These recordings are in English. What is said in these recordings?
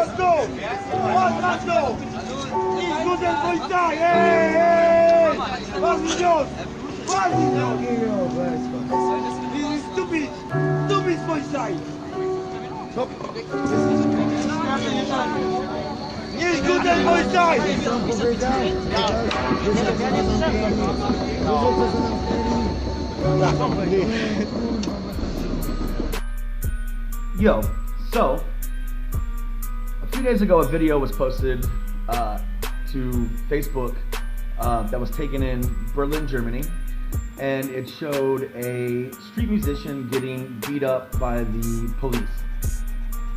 Quattro! Quattro! Disco del Poitai! Barrios! Barrios! This is stupid! Stupid Poitai! Disco del Poitai! Yo, so a few days ago a video was posted to Facebook that was taken in Berlin, Germany, and it showed a street musician getting beat up by the police.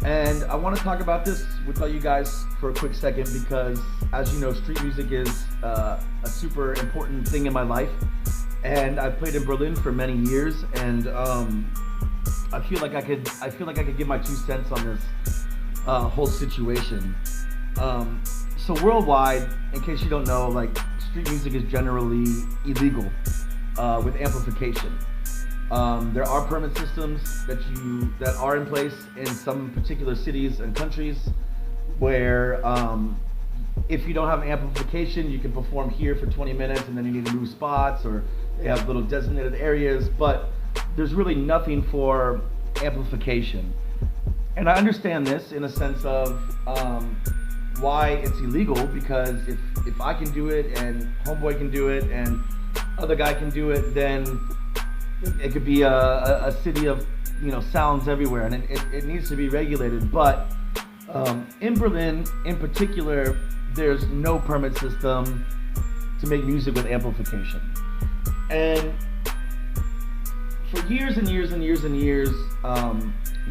And I want to talk about this with all you guys for a quick second because, as you know, street music is a super important thing in my life, and I've played in Berlin for many years, and I feel like I could give my 2 cents on this whole situation. So worldwide, in case you don't know, like, street music is generally illegal with amplification. There are permit systems that are in place in some particular cities and countries where if you don't have amplification, you can perform here for 20 minutes and then you need to move spots, or they have little designated areas, but there's really nothing for amplification. And I understand this in a sense of why it's illegal, because if I can do it and homeboy can do it and other guy can do it, then it could be a city of, you know, sounds everywhere, and it needs to be regulated. But in Berlin in particular, there's no permit system to make music with amplification. And for years and years and years and years,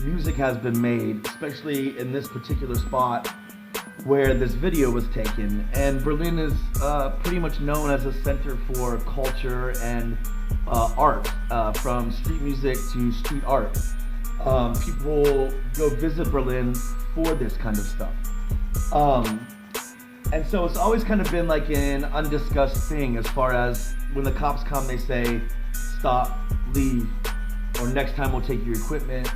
music has been made, especially in this particular spot where this video was taken. And Berlin is pretty much known as a center for culture and art, from street music to street art. People go visit Berlin for this kind of stuff. And so it's always kind of been like an undiscussed thing, as far as when the cops come, they say, stop, leave, or next time we'll take your equipment,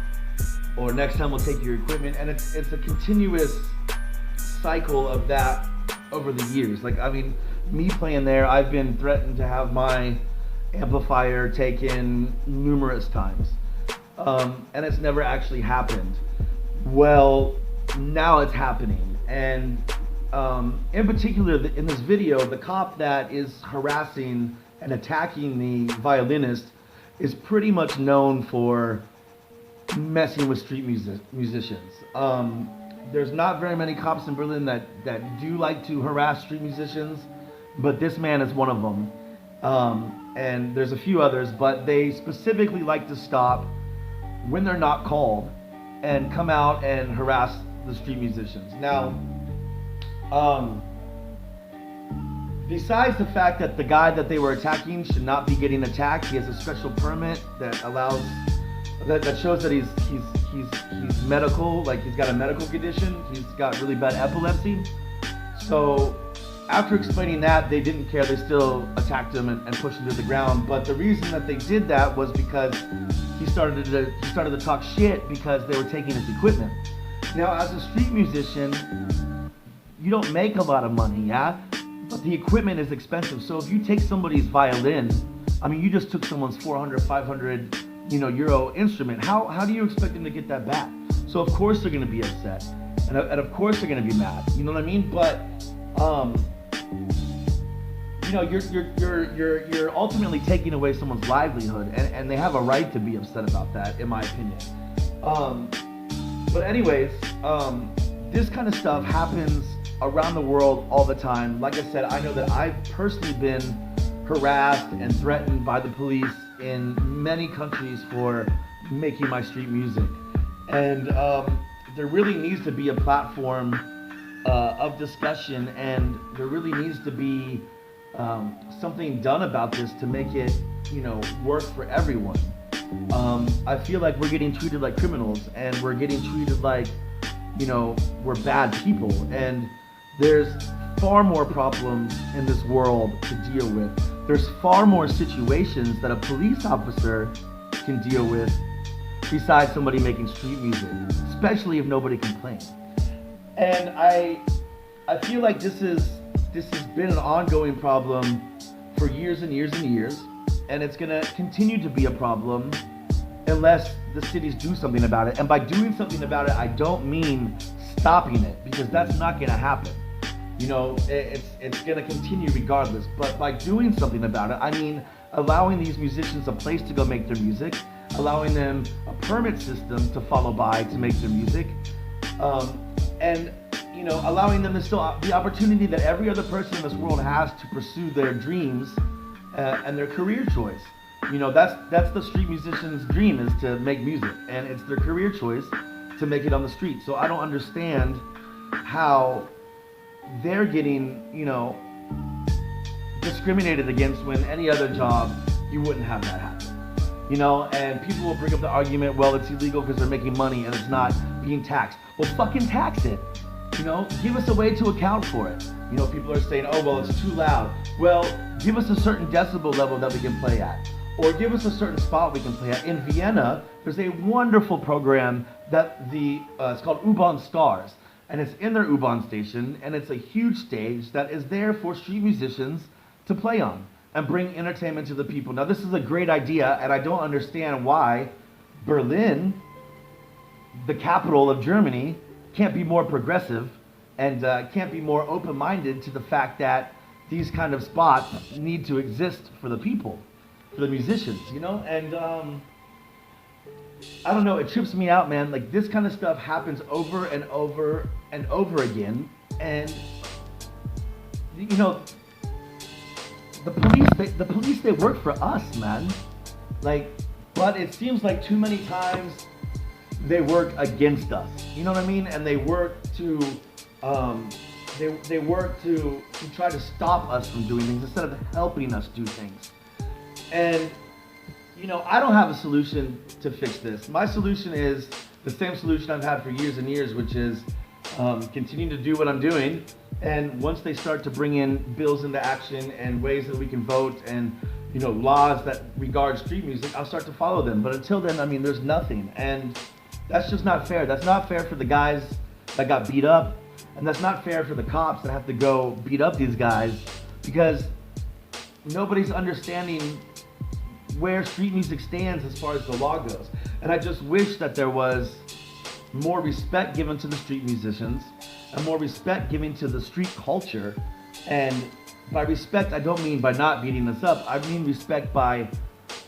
or next time we'll take your equipment. And it's a continuous cycle of that over the years. Like, I mean, me playing there, I've been threatened to have my amplifier taken numerous times, and it's never actually happened. Well, now it's happening, and in particular, in this video, the cop that is harassing and attacking the violinist is pretty much known for messing with street musicians. There's not very many cops in Berlin that do like to harass street musicians, but this man is one of them. And there's a few others, but they specifically like to stop when they're not called and come out and harass the street musicians. Now, besides the fact that the guy that they were attacking should not be getting attacked, he has a special permit that allows, that shows that he's medical, like he's got a medical condition. He's got really bad epilepsy. So after explaining that, they didn't care. They still attacked him and pushed him to the ground. But the reason that they did that was because he started to talk shit because they were taking his equipment. Now, as a street musician, you don't make a lot of money, yeah? But the equipment is expensive. So if you take somebody's violin, I mean, you just took someone's 400, 500, euro instrument. How do you expect them to get that back? So of course they're gonna be upset, and of course they're gonna be mad. You know what I mean? But you're ultimately taking away someone's livelihood, and they have a right to be upset about that, in my opinion. But anyways, this kind of stuff happens around the world all the time. Like I said, I know that I've personally been harassed and threatened by the police in many countries for making my street music. And there really needs to be a platform of discussion, and there really needs to be something done about this to make it, work for everyone. I feel like we're getting treated like criminals, and we're getting treated like, we're bad people. And there's far more problems in this world to deal with. There's far more situations that a police officer can deal with besides somebody making street music, especially if nobody complains. And I feel like this has been an ongoing problem for years and years and years, and it's gonna continue to be a problem unless the cities do something about it. And by doing something about it, I don't mean stopping it, because that's not gonna happen. You know, it's gonna continue regardless. But by doing something about it, I mean allowing these musicians a place to go make their music, allowing them a permit system to follow by to make their music, and you know, allowing them the opportunity that every other person in this world has to pursue their dreams and their career choice. You know, that's the street musician's dream, is to make music, and it's their career choice to make it on the street. So I don't understand how they're getting, you know, discriminated against when any other job you wouldn't have that happen. You know, and people will bring up the argument, well, it's illegal because they're making money and it's not being taxed. Well, fucking tax it. You know, give us a way to account for it. You know, people are saying, oh, well, it's too loud. Well, give us a certain decibel level that we can play at. Or give us a certain spot we can play at. In Vienna, there's a wonderful program that it's called U-Bahn Stars. And it's in their U-Bahn station, and it's a huge stage that is there for street musicians to play on and bring entertainment to the people. Now, this is a great idea, and I don't understand why Berlin, the capital of Germany, can't be more progressive and can't be more open-minded to the fact that these kind of spots need to exist for the people, for the musicians, you know? And I don't know, it trips me out, man. Like, this kind of stuff happens over and over and over again, and you know, the police, they work for us, man. Like, but it seems like too many times they work against us. You know what I mean? And they work to they work to try to stop us from doing things instead of helping us do things. And you know, I don't have a solution to fix this. My solution is the same solution I've had for years and years, which is continuing to do what I'm doing. And once they start to bring in bills into action and ways that we can vote and, you know, laws that regard street music, I'll start to follow them. But until then, I mean, there's nothing. And that's just not fair. That's not fair for the guys that got beat up. And that's not fair for the cops that have to go beat up these guys, because nobody's understanding where street music stands as far as the law goes. And I just wish that there was more respect given to the street musicians and more respect given to the street culture. And by respect, I don't mean by not beating this up. I mean respect by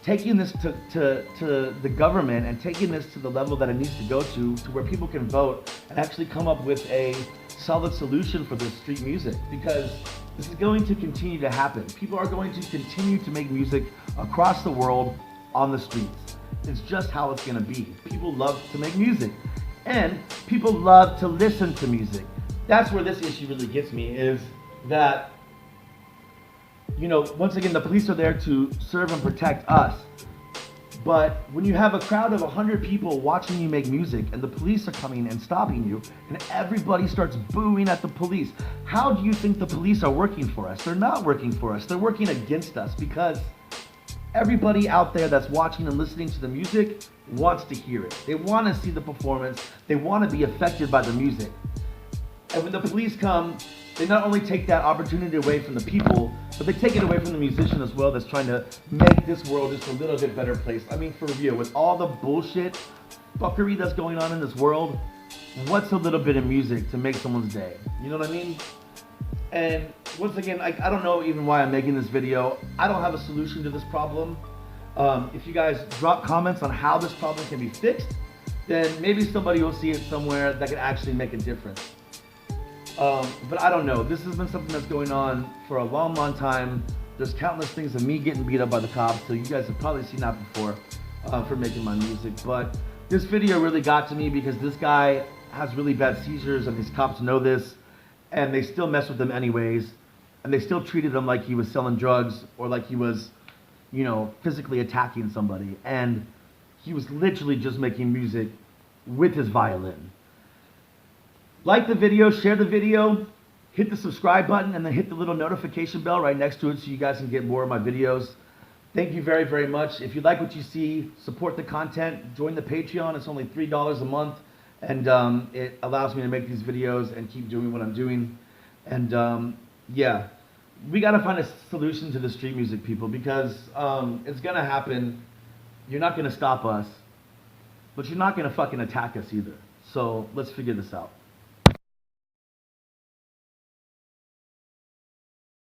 taking this to the government and taking this to the level that it needs to go to where people can vote and actually come up with a solid solution for this street music, because this is going to continue to happen. People are going to continue to make music across the world on the streets. It's just how it's gonna be. People love to make music, and people love to listen to music. That's where this issue really gets me, is that, you know, once again, the police are there to serve and protect us. But when you have a crowd of 100 people watching you make music and the police are coming and stopping you and everybody starts booing at the police, how do you think the police are working for us? They're not working for us. They're working against us, because everybody out there that's watching and listening to the music wants to hear it. They want to see the performance. They want to be affected by the music. And when the police come, they not only take that opportunity away from the people, but they take it away from the musician as well that's trying to make this world just a little bit better place. I mean, for real, with all the bullshit fuckery that's going on in this world, what's a little bit of music to make someone's day? You know what I mean? And once again, I don't know even why I'm making this video. I don't have a solution to this problem. If you guys drop comments on how this problem can be fixed, then maybe somebody will see it somewhere that could actually make a difference. But I don't know. This has been something that's going on for a long, long time. There's countless things of me getting beat up by the cops, so you guys have probably seen that before for making my music. But this video really got to me because this guy has really bad seizures, and these cops know this, and they still mess with him anyways, and they still treated him like he was selling drugs or like he was, you know, physically attacking somebody. And he was literally just making music with his violin. Like the video, share the video, hit the subscribe button, and then hit the little notification bell right next to it so you guys can get more of my videos. Thank you very, very much. If you like what you see, support the content, join the Patreon. It's only $3 a month, and it allows me to make these videos and keep doing what I'm doing. And yeah, we got to find a solution to the street music, people, because it's gonna happen. You're not gonna stop us, but you're not gonna fucking attack us either. So let's figure this out.